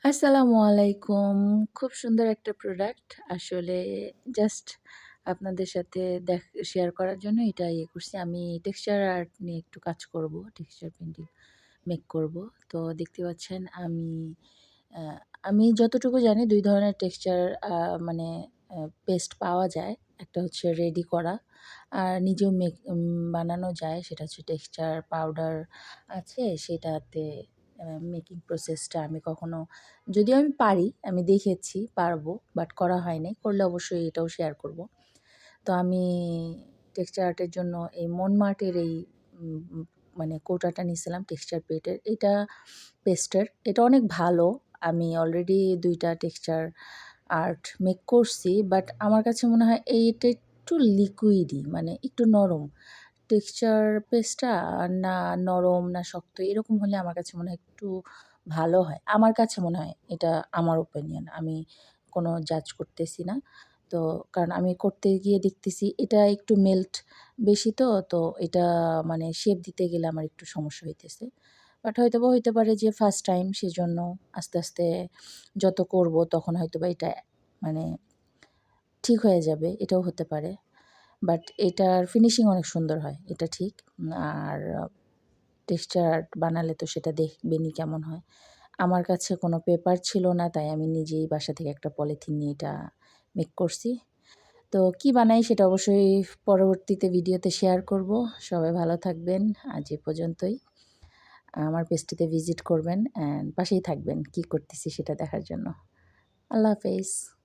আসসালামু আলাইকুম। খুব সুন্দর একটা প্রোডাক্ট। আসলে জাস্ট আপনাদের সাথে শেয়ার করার জন্য এটা করছি। আমি টেক্সচার আর্ট নিয়ে একটু কাজ করব। টেক্সচার পেইন্টিং মেক করব। তো দেখতে পাচ্ছেন আ আমি যতটুকু জানি ২ ধরনের টেক্সচার মানে পেস্ট পাওয়া যায়। একটা হচ্ছে রেডি করা আর নিজেও বানানো যায়। সেটা হচ্ছে টেক্সচার পাউডার আছে সেটাতে মেকিং প্রসেসটা আমি কখনো যদিও আমি পারি, আমি দেখেছি, পারবো। বাট করা হয় নাই। করলে অবশ্যই এটাও শেয়ার করব। তো আমি টেক্সচার আর্টের জন্য এই মনমার্টের এই উম উম মানে কৌটাটা নিছিলাম টেক্সচার পেস্টের। এটা অনেক ভালো। আমি অলরেডি ২ টা টেক্সচার আর্ট মেক করছি। বাট আমার কাছে মনে হয় এইটা একটু লিকুইডি মানে একটু নরম। টেক্সচার পেস্টটা না নরম না শক্ত এরকম হলে আমার কাছে মনে হয় একটু ভালো হয়। আমার কাছে মনে হয় এটা আমার ওপিনিয়ন। আমি কোনো জাজ করতেছি না। তো কারণ আমি করতে গিয়ে দেখতেছি এটা একটু মেল্ট বেশি তো এটা মানে শেপ দিতে গেলে আমার একটু সমস্যা হইতেছে। বাট হয়তোবা হইতে পারে যে ফার্স্ট টাইম সেজন্য আস্তে যত করব তখন হয়তোবা এটা মানে ঠিক হয়ে যাবে, এটাও হতে পারে। বাট এটার ফিনিশিং অনেক সুন্দর হয়, এটা ঠিক। আর টেক্সচার আর্ট বানালে তো সেটা দেখবেনই কেমন হয়। আমার কাছে কোনো পেপার ছিল না, তাই আমি নিজেই বাসা থেকে একটা পলিথিন নিয়ে এটা মেক করছি। তো কি বানাই সেটা অবশ্যই পরবর্তীতে ভিডিওতে শেয়ার করব। সবাই ভালো থাকবেন। আজ এ পর্যন্তই। আমার পেজটিতে ভিজিট করবেন অ্যান্ড পাশেই থাকবেন কি করতেছি সেটা দেখার জন্য। আল্লাহ হাফেজ।